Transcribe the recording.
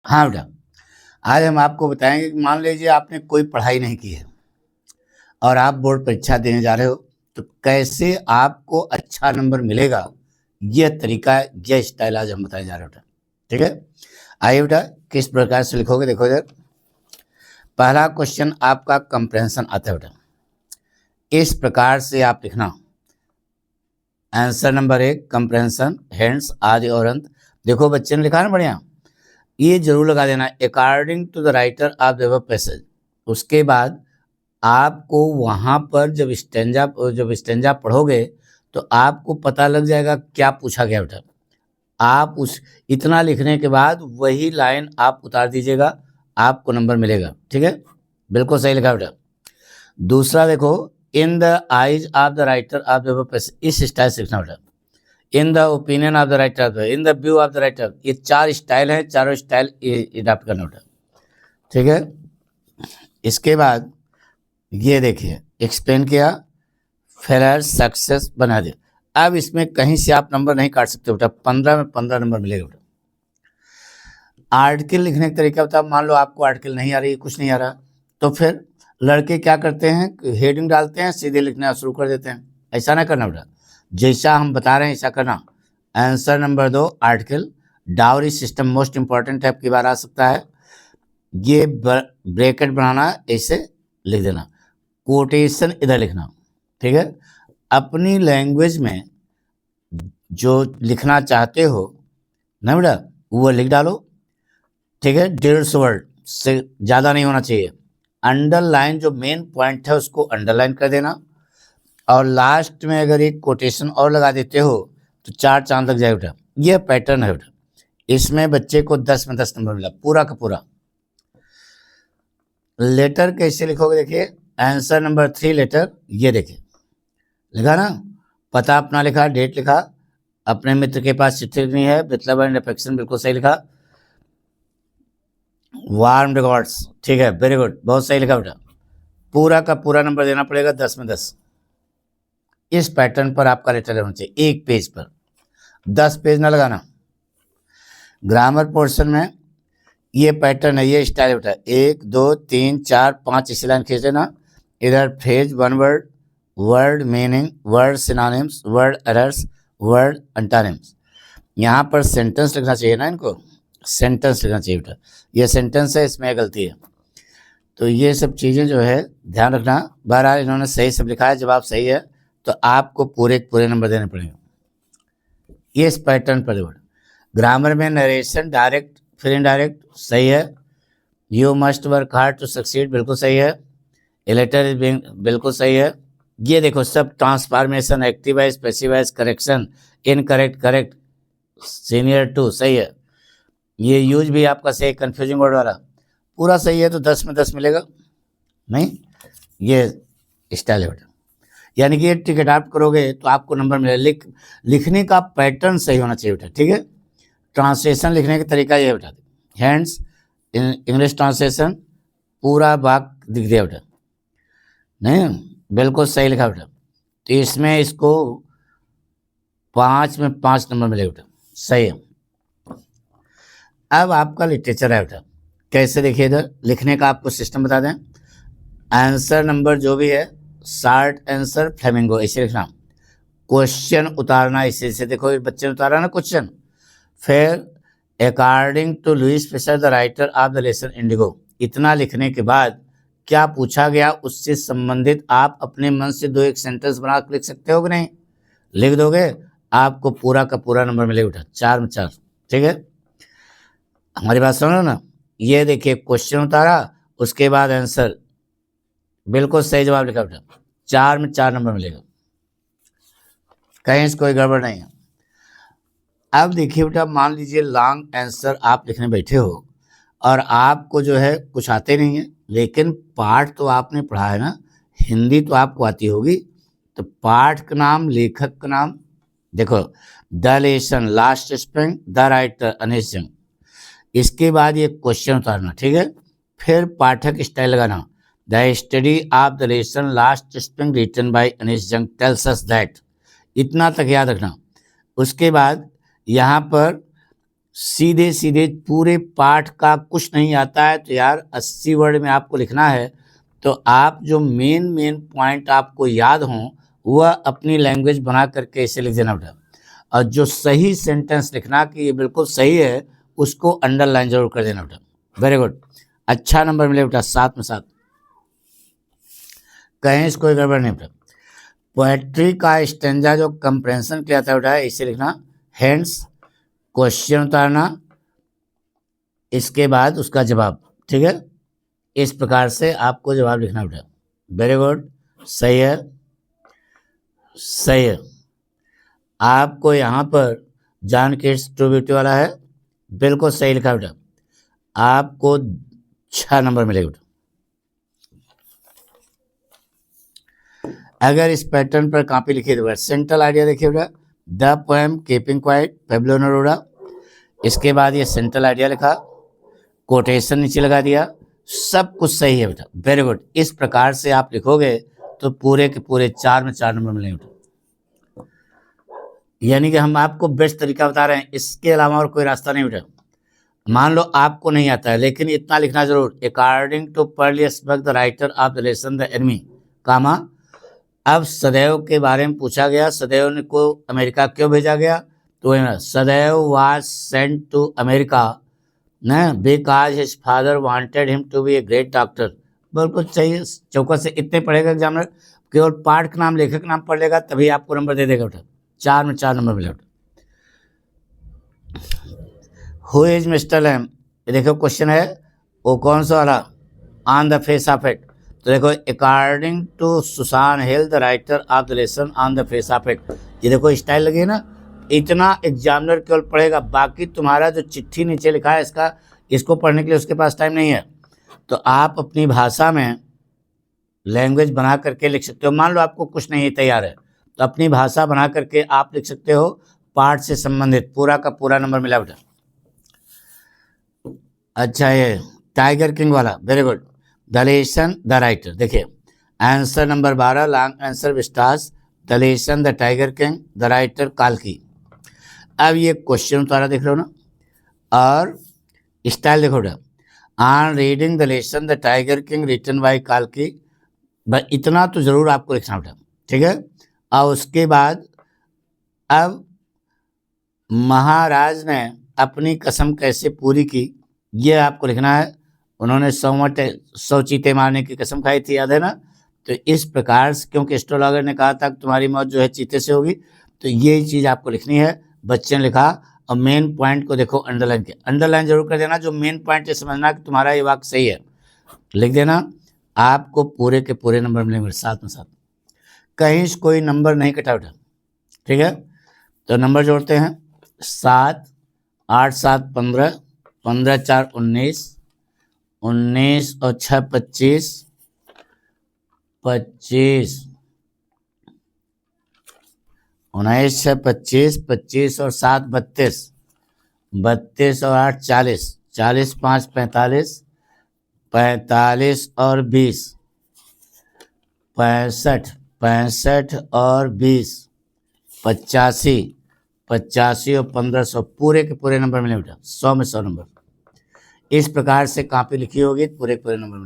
हाँ बेटा, आज हम आपको बताएंगे कि मान लीजिए आपने कोई पढ़ाई नहीं की है और आप बोर्ड परीक्षा देने जा रहे हो, तो कैसे आपको अच्छा नंबर मिलेगा, यह तरीका, यह स्टाइल आज हम बताने जा रहे हैं बेटा। ठीक है, आइए बेटा, किस प्रकार से लिखोगे देखो इधर। पहला क्वेश्चन आपका कंप्रेंशन आता है बेटा, इस प्रकार से आप लिखना। आंसर नंबर 1 कंप्रेंशन, हेंस, आदि और अंत। देखो बच्चे ने लिखा ना बढ़िया, ये जरूर लगा देना according to the writer of the passage. उसके बाद आपको वहाँ पर जब स्टेंजा पढ़ोगे तो आपको पता लग जाएगा क्या पूछा गया बेटा। आप उस इतना लिखने के बाद वही लाइन आप उतार दीजिएगा, आपको नंबर मिलेगा। ठीक है, बिल्कुल सही लिखा बेटा। दूसरा देखो, in the eyes of the writer of the passage, इस स्टाइल से लिखना बेटा। In the opinion of the writer, in the view of the writer, ये 4 स्टाइल है, चारों स्टाइल अडॉप्ट करना बेटा। ठीक है, इसके बाद ये देखिए एक्सप्लेन किया, फेलर सक्सेस बना दिया। अब इसमें कहीं से आप नंबर नहीं काट सकते बेटा, 15 में 15 नंबर मिलेगा बेटा। आर्टिकल लिखने का तरीका बता, मान लो आपको आर्टिकल नहीं आ रही, कुछ नहीं आ रहा, तो फिर लड़के क्या करते हैं, हेडिंग डालते हैं, सीधे लिखना शुरू कर देते हैं। ऐसा ना करना बेटा, जैसा हम बता रहे हैं ऐसा करना। Answer number 2 article. Dowry system most important है, आपकी बार आ सकता है। ये ब्रैकेट बनाना, ऐसे लिख देना, कोटेशन इधर लिखना। ठीक है, अपनी लैंग्वेज में जो लिखना चाहते हो ना बेटा, वो लिख डालो। ठीक है, 150 वर्ड से ज़्यादा नहीं होना चाहिए। अंडरलाइन, जो मेन पॉइंट है उसको अंडरलाइन कर देना, और लास्ट में अगर एक कोटेशन और लगा देते हो तो 4 चांद लग जाएगा बेटा। ये पैटर्न है बेटा, इसमें बच्चे को 10 में 10 नंबर मिला पूरा का पूरा। लेटर कैसे लिखोगे देखिए, आंसर नंबर 3 लेटर, ये देखिए लिखा ना, पता अपना लिखा, डेट लिखा, अपने मित्र के पास चिट्ठी लिखनी है, मतलब एंड अफेक्शन, बिल्कुल सही लिखा। वार्म रिकॉर्ड्स, ठीक है, वेरी गुड, बहुत सही लिखा बेटा। पूरा का पूरा नंबर देना पड़ेगा, 10 में 10। इस पैटर्न पर आपका लेटर होना चाहिए, एक पेज पर, 10 पेज ना लगाना। ग्रामर पोर्शन में ये पैटर्न है, ये स्टाइल बेटा, 1 2 3 4 5 इसी लाइन खींच देना। इधर phrase, one word, word meaning, word synonyms, word errors, word antonyms. यहाँ पर सेंटेंस लिखना चाहिए ना, इनको सेंटेंस लिखना चाहिए बेटा। ये सेंटेंस है, इसमें गलती है, तो ये सब चीज़ें जो है ध्यान रखना। बहरहाल इन्होंने सही सब लिखा है, जवाब सही है तो आपको पूरे पूरे नंबर देने पड़ेंगे। ये इस पैटर्न पर बेटा। ग्रामर में नरेशन, डायरेक्ट फिर इनडायरेक्ट, सही है। You must work hard to succeed, बिल्कुल सही है। ए लेटर इज बीइंग, बिल्कुल सही है। ये देखो सब transformation, activise, passivise, correction, incorrect, correct, senior to, सही है। ये यूज भी आपका सही, कंफ्यूजिंग वर्ड वाला पूरा सही है, तो 10 में 10 मिलेगा। नहीं, ये स्टाइल है बेटा, यानी कि ये टिक अडाप्ट करोगे तो आपको नंबर मिलेगा। लिखने का पैटर्न सही होना चाहिए बेटा। ठीक है, ट्रांसलेशन लिखने का तरीका ये बता दें, हैंड्स इंग्लिश ट्रांसलेशन, पूरा वाक्य दिख दिया बेटा। नहीं, बिल्कुल सही लिखा बेटा, तो इसमें इसको 5 में 5 नंबर मिलेगा बेटा, सही है। अब आपका लिटरेचर है बेटा, कैसे देखिए इधर लिखने का आपको सिस्टम बता दें। आंसर नंबर जो भी है, शॉर्ट आंसर फ्लेमिंगो, इसे लिखना। क्वेश्चन उतारना, इसे से देखो बच्चे ने उतारा ना क्वेश्चन। फिर according to Louis Fischer the writer of the lesson Indigo, इतना लिखने के बाद क्या पूछा गया उससे संबंधित आप अपने मन से 2-1 सेंटेंस बना कर लिख सकते हो कि नहीं, लिख दोगे, आपको पूरा का पूरा नंबर मिलेगा बेटा, 4 में 4। ठीक है, हमारी बात सुनो ना। ये देखिए क्वेश्चन उतारा, उसके बाद आंसर, बिल्कुल सही जवाब लिखा बेटा, 4 में 4 नंबर मिलेगा, कहीं से कोई गड़बड़ नहीं है। अब देखिए बेटा, मान लीजिए लॉन्ग आंसर आप लिखने बैठे हो और आपको जो है कुछ आते नहीं है, लेकिन पाठ तो आपने पढ़ा है ना, हिंदी तो आपको आती होगी, तो पाठ का नाम, लेखक का नाम देखो, the lesson, last spring, the writer Anees Jung. इसके बाद ये क्वेश्चन उतारना, ठीक है। फिर पाठक स्टाइल लगाना, the study of the lesson last spring written by Anees Jung tells us that, इतना तक याद रखना। उसके बाद यहाँ पर सीधे सीधे पूरे पाठ का कुछ नहीं आता है तो यार 80 वर्ड में आपको लिखना है, तो आप जो मेन पॉइंट आपको याद हों वह अपनी लैंग्वेज बना करके इसे लिख देना बेटा। और जो सही सेंटेंस लिखना कि ये बिल्कुल सही है उसको अंडरलाइन जरूर कर देना बेटा। वेरी गुड, अच्छा नंबर मिले बेटा, 7 में 7, कहीं से कोई गड़बड़ नहीं बेटा। पोएट्री का स्टेंजा जो कंप्रेंशन किया था बेटा इसे लिखना, हेंस क्वेश्चन उतारना, इसके बाद उसका जवाब, ठीक है, इस प्रकार से आपको जवाब लिखना बेटा। वेरी गुड, सही है, सही है। आपको यहाँ पर जॉन किट्स ट्रू ब्यूटी वाला है, बिल्कुल सही लिखा बेटा, आपको 6 नंबर मिलेगा बेटा। अगर इस पैटर्न पर कॉपी लिखिए तो सेंट्रल आइडिया देखिए बेटा, the poem keeping quiet Pablo Neruda, इसके बाद ये सेंट्रल आइडिया लिखा, कोटेशन नीचे लगा दिया, सब कुछ सही है बेटा। वेरी गुड, इस प्रकार से आप लिखोगे तो पूरे के पूरे 4 में 4 नंबर मिलेंगे बेटा। यानी कि हम आपको बेस्ट तरीका बता रहे हैं, इसके अलावा और कोई रास्ता नहीं बेटा। मान लो आपको नहीं आता है लेकिन इतना लिखना जरूर, according to Pearl S Buck the writer of the lesson the Enemy, comma. अब सदैव के बारे में पूछा गया, सदैव ने को अमेरिका क्यों भेजा गया, तो Sadao was sent to America न because his father wanted him to be a great doctor. बिल्कुल चाहिए, चौकस से इतने पढ़ेगा एग्जामिनर, केवल पाठ का नाम लेखक नाम पढ़ लेगा तभी आपको नंबर दे देगा बेटा। 4 में 4 नंबर मिलेगा। हु इज मिस्टर लैम, ये देखो क्वेश्चन है, वो कौन सा वाला, on the face of it, तो देखो according to Susan Hill the writer of the lesson on the face of it, ये देखो स्टाइल लगी है ना, इतना एग्जामिनर केवल पढ़ेगा, बाकी तुम्हारा जो चिट्ठी नीचे लिखा है इसका, इसको पढ़ने के लिए उसके पास टाइम नहीं है। तो आप अपनी भाषा में लैंग्वेज बना करके लिख सकते हो। मान लो आपको कुछ नहीं तैयार है तो अपनी भाषा बना करके आप लिख सकते हो, पाठ से संबंधित पूरा का पूरा नंबर मिला बेटा। अच्छा, ये टाइगर किंग वाला, very good, the lesson the writer, देखिए answer number 12, long answer Vistas, the lesson the Tiger King, the writer काल्की। अब ये क्वेश्चन उतारा देख लो ना, और स्टाइल देखो बेटा, on reading the lesson the Tiger King written by काल्की, बस इतना तो जरूर आपको लिखना बेटा, ठीक है। और उसके बाद अब महाराज ने अपनी कसम कैसे पूरी की, ये आपको लिखना है। उन्होंने 100 चीते मारने की कसम खाई थी, याद है ना। तो इस प्रकार से, क्योंकि एस्ट्रोलॉगर ने कहा था कि तुम्हारी मौत जो है चीते से होगी, तो ये चीज़ आपको लिखनी है। बच्चे ने लिखा, और मेन पॉइंट को देखो अंडरलाइन के, अंडरलाइन जरूर कर देना, जो मेन पॉइंट है समझना कि तुम्हारा ये वाक्य सही है, लिख देना, आपको पूरे के पूरे नंबर मिलेंगे 7 में 7, कहीं से कोई नंबर नहीं कटा उठा, ठीक है। तो नंबर जोड़ते हैं, 7, 8, 7, 15, 15, 4, 19, 19 और 6, 25, 25, 19, 6, 25, 25 और 7, 32, 32 और 8, 40, 40, 5, 45, 45 और 20, 65, 65 और 20, 85, 85 और 1500, पूरे के पूरे नंबर मिले बेटा, 100 में 100 नंबर। इस प्रकार से कॉपी लिखी होगी, पूरे के पूरे नंबर मिले।